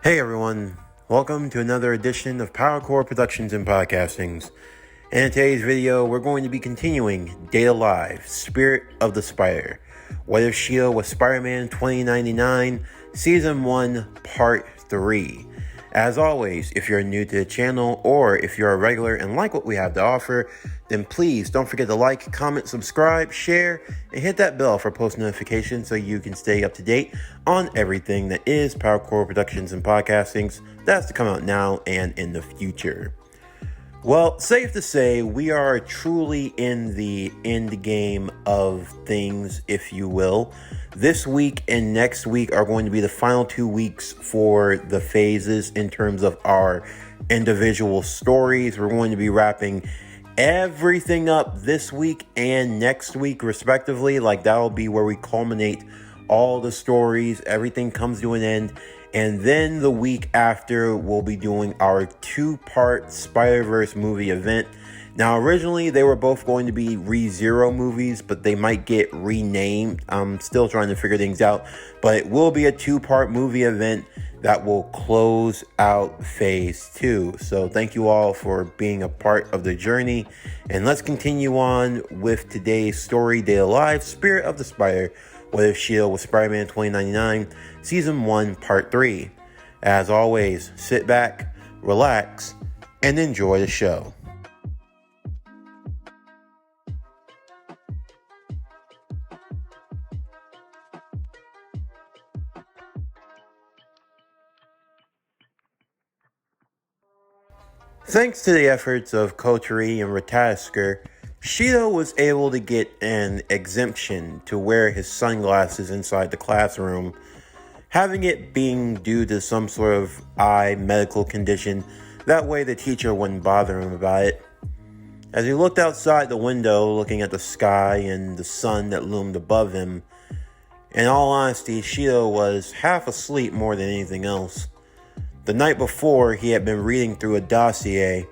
Hey everyone, welcome to another edition of PowerCore Productions and Podcastings. In today's video, we're going to be continuing Date Alive, Spirit of the Spider. What If Shido was Spider-Man 2099, Season 1, Part 3. As always, if you're new to the channel or if you're a regular and like what we have to offer, then please don't forget to like, comment, subscribe, share, and hit that bell for post notifications so you can stay up to date on everything that is PowerCore Productions and Podcastings that's to come out now and in the future. Well, safe to say, we are truly in the end game of things, if you will. This week and next week are going to be the final 2 weeks for the phases in terms of our individual stories. We're going to be wrapping everything up this week and next week, respectively. Like, that'll be where we culminate all the stories. Everything comes to an end. And then the week after, we'll be doing our 2-part Spider-Verse movie event. Now, originally, they were both going to be ReZero movies, but they might get renamed. I'm still trying to figure things out. But it will be a 2-part movie event that will close out Phase 2. So thank you all for being a part of the journey. And let's continue on with today's story, Date Alive, Spirit of the Spider. What If Shido was Spider-Man 2099, Season 1, Part 3. As always, sit back, relax, and enjoy the show. Thanks to the efforts of Kurumi and Ratasker, Shido was able to get an exemption to wear his sunglasses inside the classroom, having it being due to some sort of eye medical condition. That way the teacher wouldn't bother him about it. As he looked outside the window, looking at the sky and the sun that loomed above him, in all honesty, Shido was half asleep more than anything else. The night before, he had been reading through a dossier,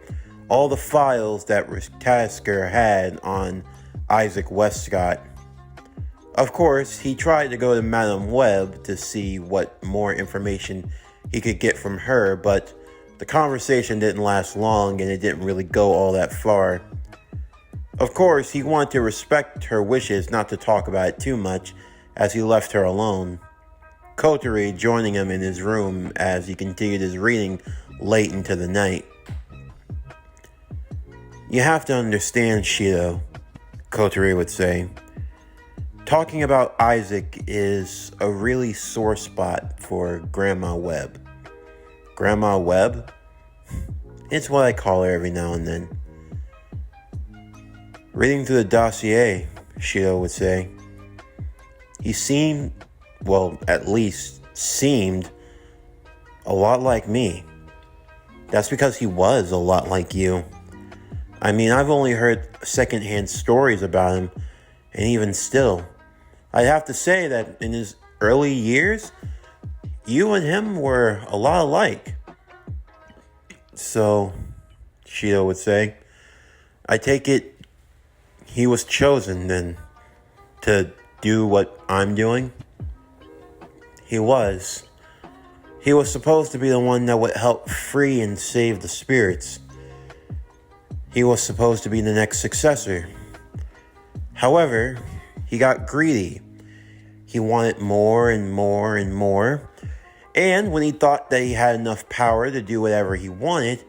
all the files that Tasker had on Isaac Westcott. Of course, he tried to go to Madame Webb to see what more information he could get from her, but the conversation didn't last long and it didn't really go all that far. Of course, he wanted to respect her wishes not to talk about it too much as he left her alone. Kurumi joining him in his room as he continued his reading late into the night. You have to understand, Shido, Kurumi would say. Talking about Isaac is a really sore spot for Grandma Webb. Grandma Webb? It's what I call her every now and then. Reading through the dossier, Shido would say. He seemed, well, at least seemed, a lot like me. That's because he was a lot like you. I mean, I've only heard secondhand stories about him, and even still, I'd have to say that in his early years, you and him were a lot alike. So, Shido would say, I take it he was chosen then to do what I'm doing? He was. He was supposed to be the one that would help free and save the spirits. He was supposed to be the next successor. However, he got greedy. He wanted more and more and more. And when he thought that he had enough power to do whatever he wanted,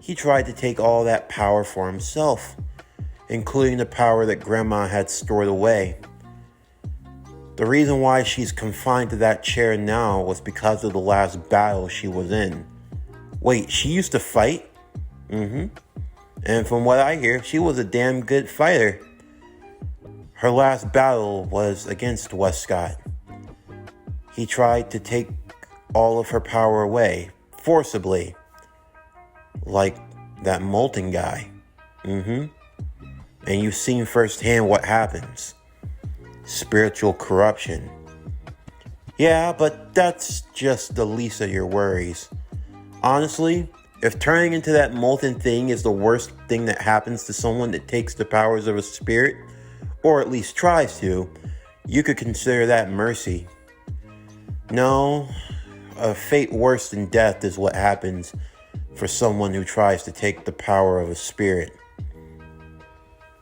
he tried to take all that power for himself, including the power that Grandma had stored away. The reason why she's confined to that chair now was because of the last battle she was in. Wait, she used to fight? And from what I hear, she was a damn good fighter. Her last battle was against Westcott. He tried to take all of her power away, forcibly. Like that molten guy. And you've seen firsthand what happens. Spiritual corruption. Yeah, but that's just the least of your worries. Honestly, if turning into that molten thing is the worst thing that happens to someone that takes the powers of a spirit, or at least tries to, you could consider that mercy. No, a fate worse than death is what happens for someone who tries to take the power of a spirit.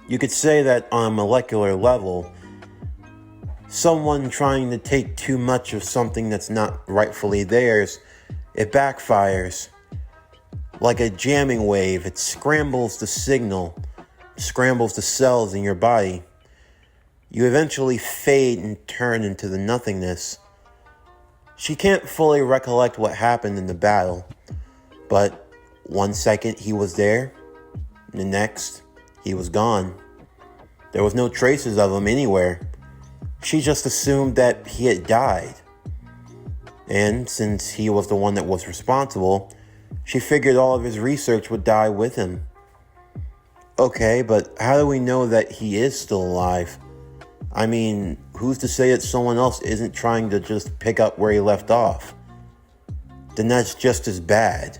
You could say that on a molecular level, someone trying to take too much of something that's not rightfully theirs, it backfires. Like a jamming wave, it scrambles the signal, scrambles the cells in your body. You eventually fade and turn into the nothingness. She can't fully recollect what happened in the battle, but 1 second he was there, the next he was gone. There was no traces of him anywhere. She just assumed that he had died. And since he was the one that was responsible, she figured all of his research would die with him. Okay, but how do we know that he is still alive? I mean, who's to say that someone else isn't trying to just pick up where he left off? Then that's just as bad.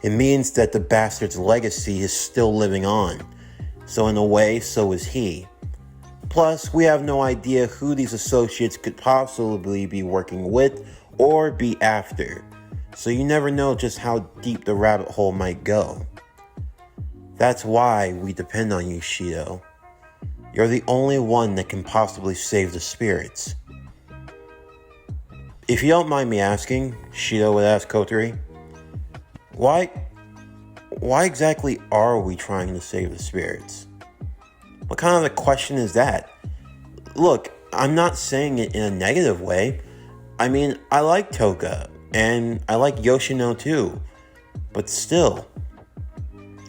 It means that the bastard's legacy is still living on. So in a way, so is he. Plus, we have no idea who these associates could possibly be working with or be after. So you never know just how deep the rabbit hole might go. That's why we depend on you, Shido. You're the only one that can possibly save the spirits. If you don't mind me asking, Shido would ask Kotori, why exactly are we trying to save the spirits? What kind of a question is that? Look, I'm not saying it in a negative way. I mean, I like Toka, and I like Yoshino too. But still,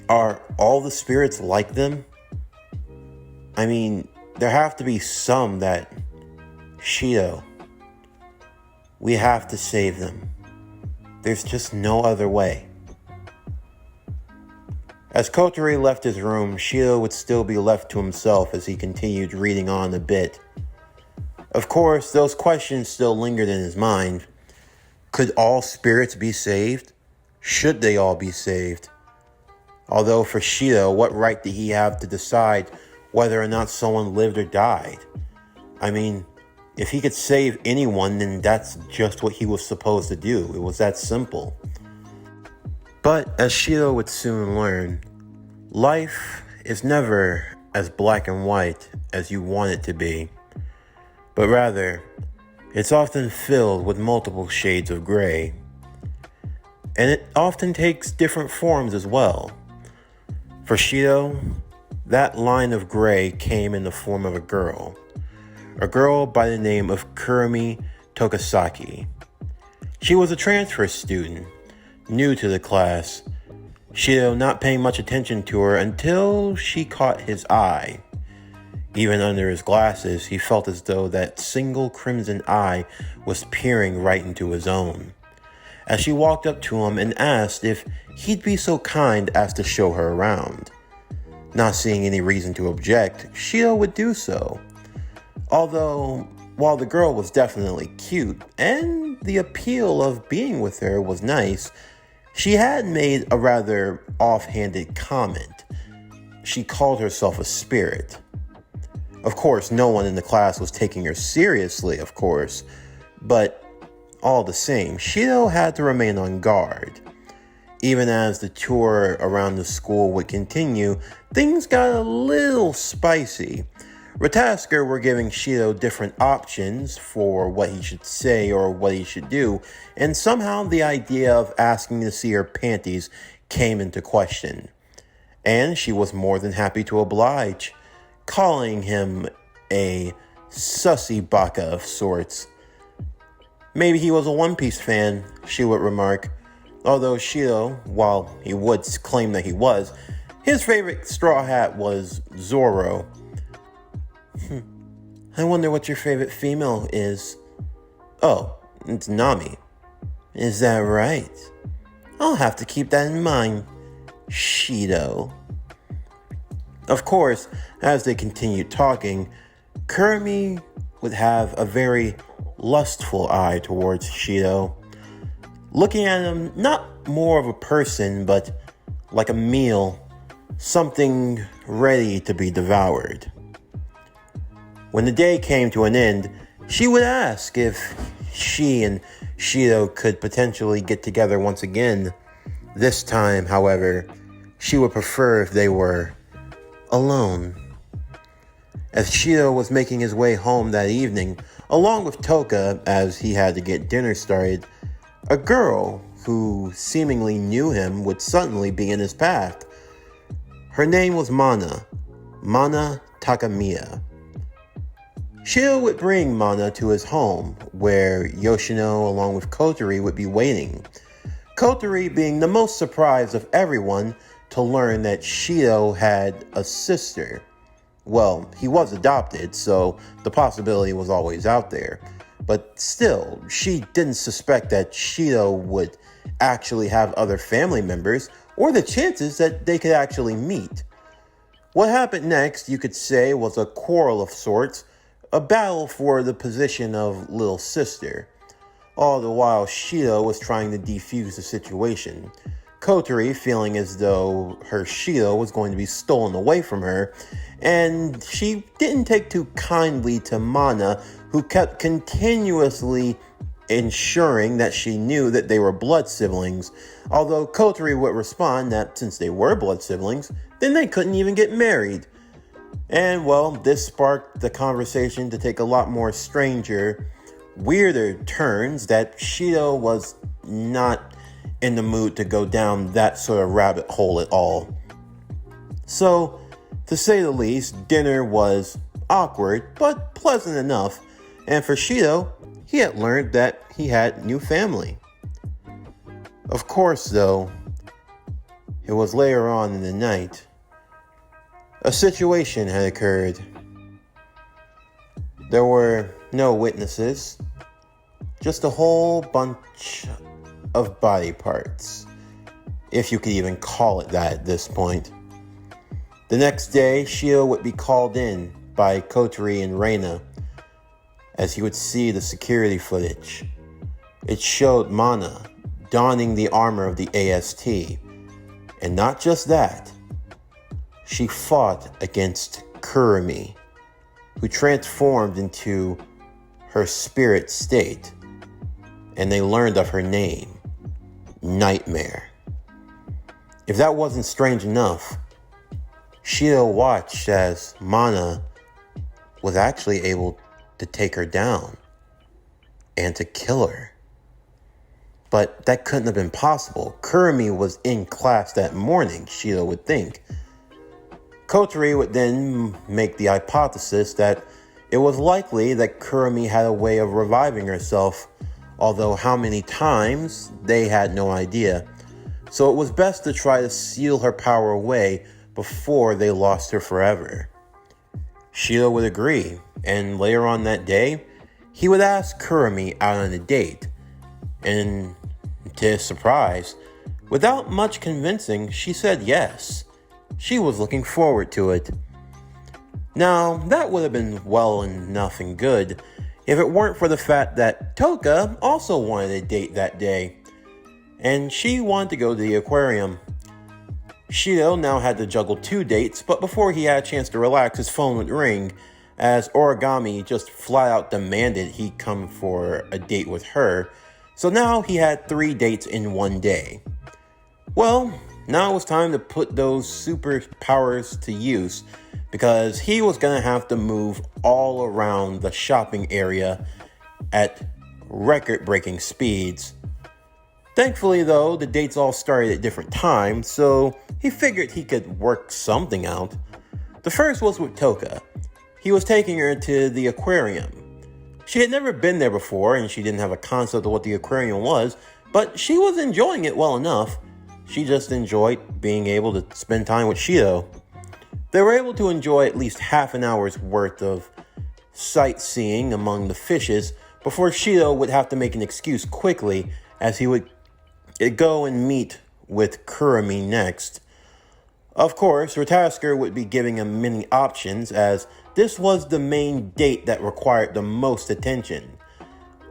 are all the spirits like them? I mean, there have to be some that... Shido, we have to save them. There's just no other way. As Kotori left his room, Shido would still be left to himself as he continued reading on a bit. Of course, those questions still lingered in his mind. Could all spirits be saved? Should they all be saved? Although for Shido, what right did he have to decide whether or not someone lived or died? I mean, if he could save anyone, then that's just what he was supposed to do. It was that simple. But as Shido would soon learn, life is never as black and white as you want it to be, but rather, it's often filled with multiple shades of gray. And it often takes different forms as well. For Shido, that line of gray came in the form of a girl by the name of Kurumi Tokisaki. She was a transfer student, new to the class, Shido not paying much attention to her until she caught his eye. Even under his glasses, he felt as though that single crimson eye was peering right into his own. As she walked up to him and asked if he'd be so kind as to show her around. Not seeing any reason to object, Shido would do so. Although, while the girl was definitely cute, and the appeal of being with her was nice, she had made a rather offhanded comment. She called herself a spirit. Of course, no one in the class was taking her seriously, of course, but all the same, Shido had to remain on guard. Even as the tour around the school would continue, things got a little spicy. Ratasker were giving Shido different options for what he should say or what he should do, and somehow the idea of asking to see her panties came into question. And she was more than happy to oblige, calling him a sussy baka of sorts. Maybe he was a One Piece fan, she would remark, although Shido, while he would claim that he was, his favorite Straw Hat was Zoro. I wonder what your favorite female is. Oh, it's Nami. Is that right? I'll have to keep that in mind, Shido. Of course, as they continued talking, Kurumi would have a very lustful eye towards Shido, looking at him not more of a person, but like a meal, something ready to be devoured. When the day came to an end, she would ask if she and Shido could potentially get together once again. This time, however, she would prefer if they were alone. As Shido was making his way home that evening, along with Toka, as he had to get dinner started, a girl who seemingly knew him would suddenly be in his path. Her name was Mana Takamiya. Shido would bring Mana to his home, where Yoshino along with Kotori would be waiting. Kotori being the most surprised of everyone to learn that Shido had a sister. Well, he was adopted, so the possibility was always out there. But still, she didn't suspect that Shido would actually have other family members, or the chances that they could actually meet. What happened next, you could say, was a quarrel of sorts, a battle for the position of little sister. All the while, Shido was trying to defuse the situation. Kotori feeling as though her Shido was going to be stolen away from her, and she didn't take too kindly to Mana, who kept continuously ensuring that she knew that they were blood siblings, although Kotori would respond that since they were blood siblings, then they couldn't even get married. And well, this sparked the conversation to take a lot more weirder turns that Shido was not in the mood to go down that sort of rabbit hole at all. So, to say the least, dinner was awkward, but pleasant enough, and for Shido, he had learned that he had new family. Of course, though, it was later on in the night. A situation had occurred. There were no witnesses, just a whole bunch of body parts, if you could even call it that at this point. The next day, Shido would be called in by Kotori and Reina, as he would see the security footage. It showed Mana donning the armor of the AST, and not just that, she fought against Kurumi, who transformed into her spirit state, and they learned of her name, Nightmare. If that wasn't strange enough, Shido watched as Mana was actually able to take her down and to kill her. But that couldn't have been possible. Kurumi was in class that morning, Shido would think. Kotori would then make the hypothesis that it was likely that Kurumi had a way of reviving herself, although how many times, they had no idea. So it was best to try to seal her power away before they lost her forever. Shido would agree, and later on that day, he would ask Kurumi out on a date. And to his surprise, without much convincing, she said yes. She was looking forward to it. Now, that would have been well enough and good if it weren't for the fact that Toka also wanted a date that day, and she wanted to go to the aquarium. Shido now had to juggle 2 dates, but before he had a chance to relax, his phone would ring, as Origami just flat out demanded he come for a date with her, so now he had 3 dates in one day. Well, now it was time to put those superpowers to use, because he was going to have to move all around the shopping area at record-breaking speeds. Thankfully, though, the dates all started at different times, so he figured he could work something out. The first was with Toka. He was taking her to the aquarium. She had never been there before, and she didn't have a concept of what the aquarium was, but she was enjoying it well enough. She just enjoyed being able to spend time with Shido. They were able to enjoy at least half an hour's worth of sightseeing among the fishes before Shido would have to make an excuse quickly, as he would go and meet with Kurumi next. Of course, Ratasker would be giving him many options, as this was the main date that required the most attention.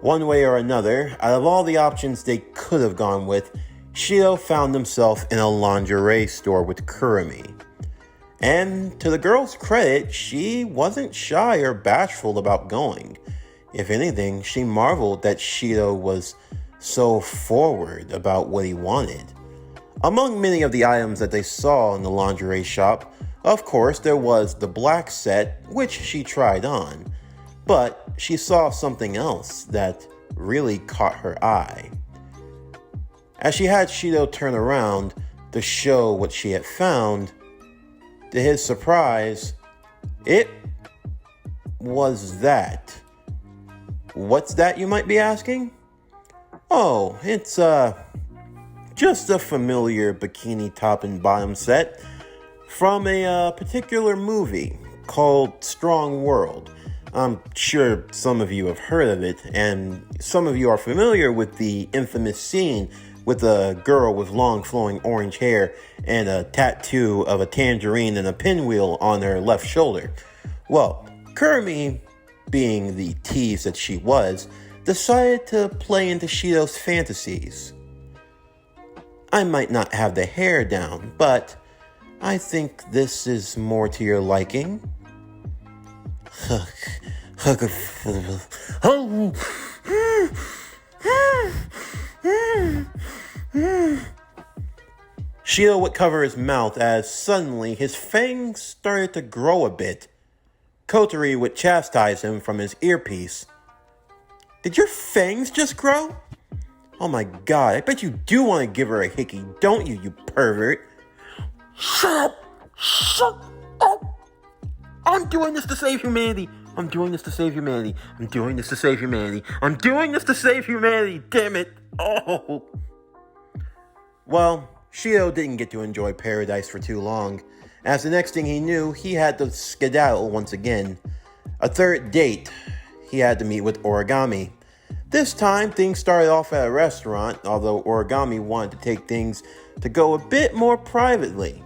One way or another, out of all the options they could have gone with, Shido found himself in a lingerie store with Kurumi. And to the girl's credit, she wasn't shy or bashful about going. If anything, she marveled that Shido was so forward about what he wanted. Among many of the items that they saw in the lingerie shop, of course, there was the black set, which she tried on. But she saw something else that really caught her eye. As she had Shido turn around to show what she had found, to his surprise, it was that. What's that, you might be asking? Oh, it's just a familiar bikini top and bottom set from a particular movie called Strong World. I'm sure some of you have heard of it, and some of you are familiar with the infamous scene with a girl with long flowing orange hair and a tattoo of a tangerine and a pinwheel on her left shoulder. Well, Kurumi, being the tease that she was, decided to play into Shido's fantasies. I might not have the hair down, but I think this is more to your liking. Shido would cover his mouth as suddenly his fangs started to grow a bit. Kotori would chastise him from his earpiece. Did your fangs just grow? Oh my god, I bet you do want to give her a hickey, don't you, you pervert? Shut up! Shut up! I'm doing this to save humanity! I'm doing this to save humanity! I'm doing this to save humanity! I'm doing this to save humanity! Damn it! Oh! Well, Shido didn't get to enjoy paradise for too long, as the next thing he knew, he had to skedaddle once again. A third date, he had to meet with Origami. This time, things started off at a restaurant, although Origami wanted to take things to go a bit more privately.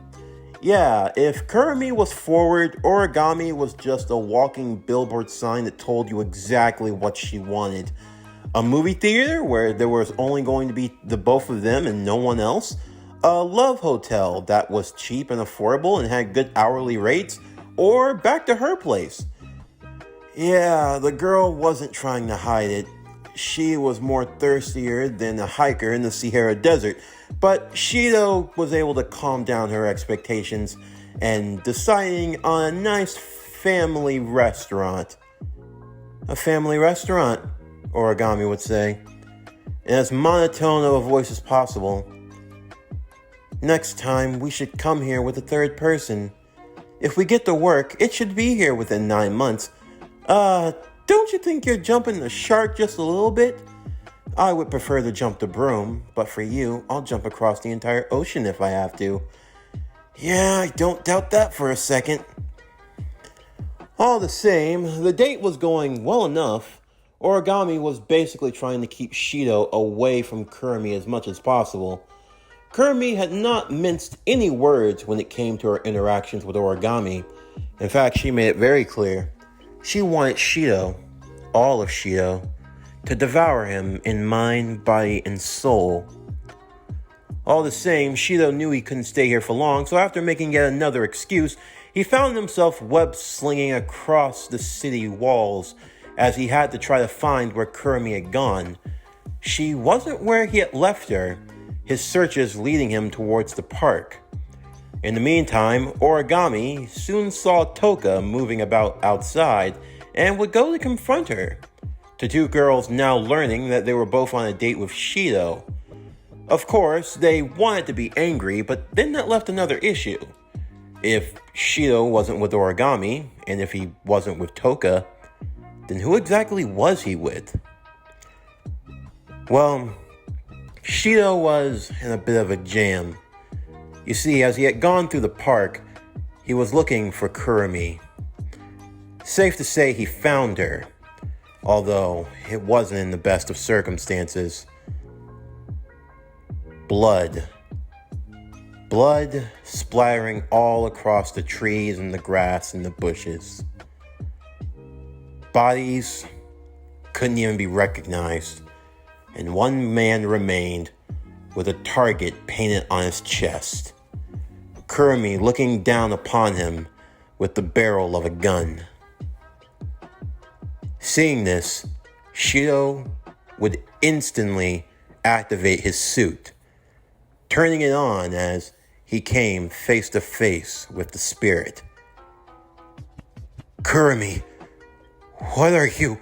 Yeah, if Kurumi was forward, Origami was just a walking billboard sign that told you exactly what she wanted. A movie theater where there was only going to be the both of them and no one else. A love hotel that was cheap and affordable and had good hourly rates. Or back to her place. Yeah, the girl wasn't trying to hide it. She was more thirstier than a hiker in the Sahara Desert, but Shido was able to calm down her expectations and deciding on a nice family restaurant. A family restaurant, Origami would say, in as monotone of a voice as possible. Next time, we should come here with a third person. If we get to work, it should be here within 9 months. Don't you think you're jumping the shark just a little bit? I would prefer to jump the broom, but for you, I'll jump across the entire ocean if I have to. Yeah, I don't doubt that for a second. All the same, the date was going well enough. Origami was basically trying to keep Shido away from Kurumi as much as possible. Kurumi had not minced any words when it came to her interactions with Origami. In fact, she made it very clear. She wanted Shido, all of Shido, to devour him in mind, body, and soul. All the same, Shido knew he couldn't stay here for long, so after making yet another excuse, he found himself web-slinging across the city walls as he had to try to find where Kurumi had gone. She wasn't where he had left her, his searches leading him towards the park. In the meantime, Origami soon saw Toka moving about outside and would go to confront her. The two girls now learning that they were both on a date with Shido. Of course, they wanted to be angry, but then that left another issue. If Shido wasn't with Origami, and if he wasn't with Toka, then who exactly was he with? Well, Shido was in a bit of a jam. You see, as he had gone through the park, he was looking for Kurumi. Safe to say he found her, although it wasn't in the best of circumstances. Blood. Blood splattering all across the trees and the grass and the bushes. Bodies couldn't even be recognized, and one man remained with a target painted on his chest. Kurumi looking down upon him with the barrel of a gun. Seeing this, Shido would instantly activate his suit, turning it on as he came face to face with the spirit. Kurumi, what are you?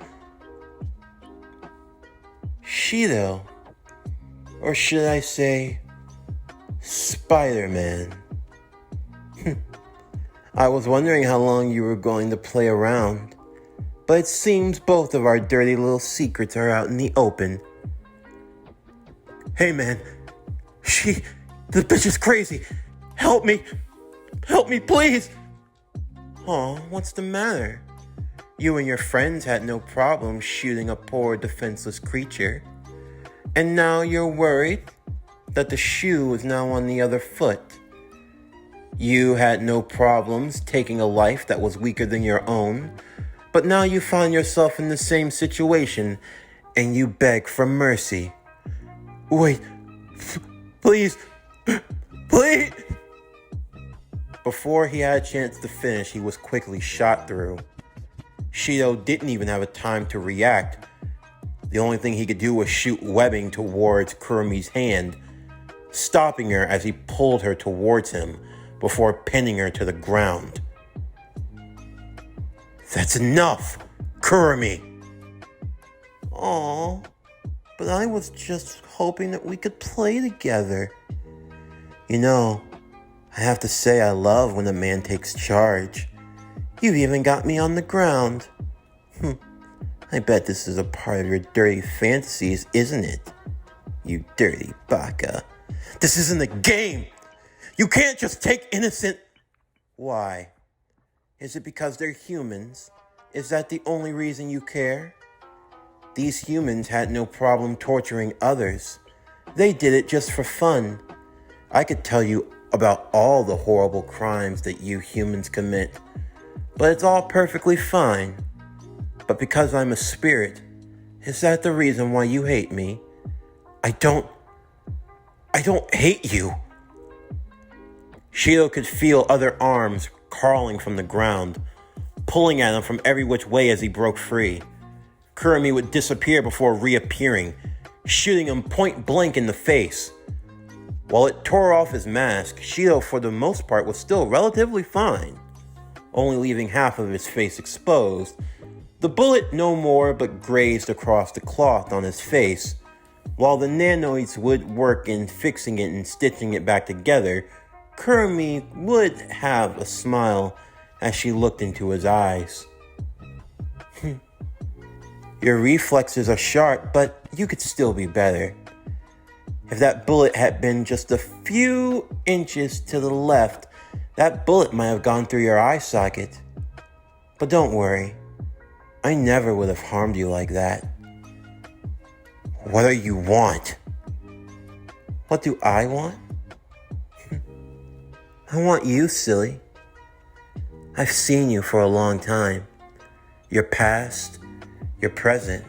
Shido, or should I say, Spider-Man. I was wondering how long you were going to play around, but it seems both of our dirty little secrets are out in the open. Hey man, the bitch is crazy. Help me, please. Aw, what's the matter? You and your friends had no problem shooting a poor defenseless creature, and now you're worried that the shoe is now on the other foot. You had no problems taking a life that was weaker than your own, but now you find yourself in the same situation and you beg for mercy. Wait, please. Before he had a chance to finish, he was quickly shot through. Shido didn't even have a time to react. The only thing he could do was shoot webbing towards Kurumi's hand, stopping her as he pulled her towards him before pinning her to the ground. That's enough, Kurumi! Aw, but I was just hoping that we could play together. You know, I have to say I love when a man takes charge. You've even got me on the ground. I bet this is a part of your dirty fantasies, isn't it? You dirty baka. This isn't a game! You can't just take innocent... Why? Is it because they're humans? Is that the only reason you care? These humans had no problem torturing others. They did it just for fun. I could tell you about all the horrible crimes that you humans commit, but it's all perfectly fine. But because I'm a spirit, is that the reason why you hate me? I don't hate you. Shido could feel other arms crawling from the ground, pulling at him from every which way as he broke free. Kurumi would disappear before reappearing, shooting him point blank in the face. While it tore off his mask, Shido for the most part was still relatively fine, only leaving half of his face exposed. The bullet no more but grazed across the cloth on his face. While the nanoids would work in fixing it and stitching it back together, Kurumi would have a smile as she looked into his eyes. Your reflexes are sharp, but you could still be better. If that bullet had been just a few inches to the left, that bullet might have gone through your eye socket. But don't worry, I never would have harmed you like that. What do you want? What do I want? I want you, silly. I've seen you for a long time. Your past, your present,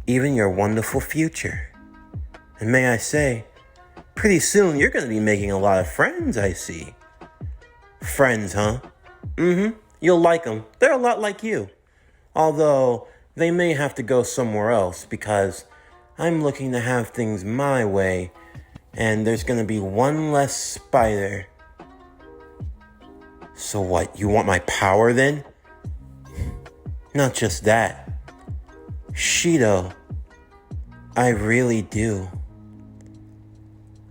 even your wonderful future. And may I say, pretty soon you're going to be making a lot of friends, I see. Friends, huh? You'll like them. They're a lot like you. Although, they may have to go somewhere else because I'm looking to have things my way, and there's going to be one less spider. So what, you want my power then? Not just that. Shido, I really do.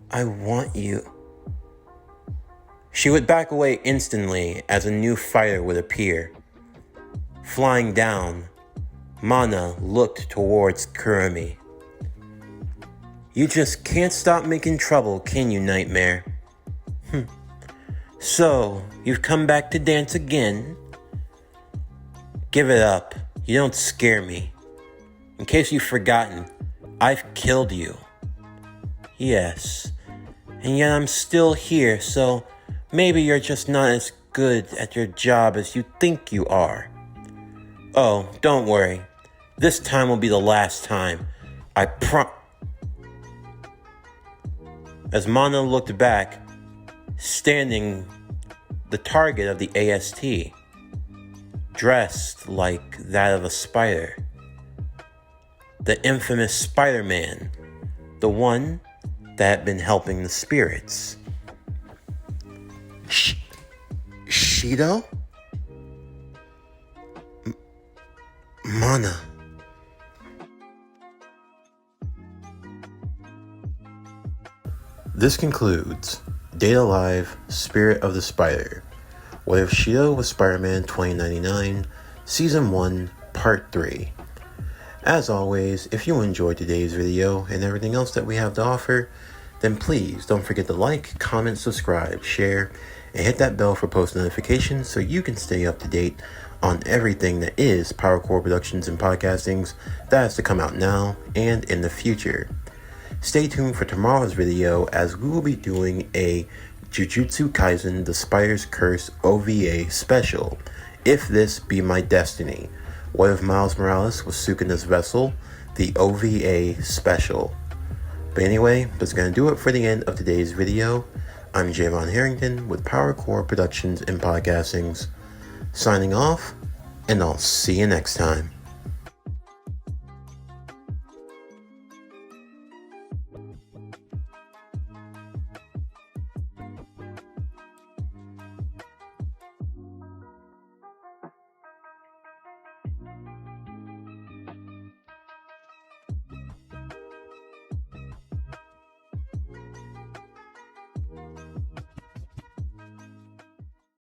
I want you. She would back away instantly as a new fighter would appear. Flying down, Mana looked towards Kurumi. You just can't stop making trouble, can you, Nightmare? So, you've come back to dance again? Give it up. You don't scare me. In case you've forgotten, I've killed you. Yes. And yet I'm still here, so maybe you're just not as good at your job as you think you are. Oh, don't worry. This time will be the last time. As Mana looked back, standing the target of the AST, dressed like that of a spider, the infamous Spider-Man, the one that had been helping the spirits. Shido? Mana. This concludes Data Live, Spirit of the Spider. What If Shido was Spider-Man 2099, Season 1, Part 3. As always, if you enjoyed today's video and everything else that we have to offer, then please don't forget to like, comment, subscribe, share, and hit that bell for post notifications so you can stay up to date on everything that is PowerCore Productions and Podcastings that has to come out now and in the future. Stay tuned for tomorrow's video as we will be doing a Jujutsu Kaisen The Spider's Curse OVA special, If This Be My Destiny. What If Miles Morales was Sukuna's vessel? The OVA special. But anyway, that's going to do it for the end of today's video. I'm Javon Harrington with PowerCore Productions and Podcastings, signing off, and I'll see you next time.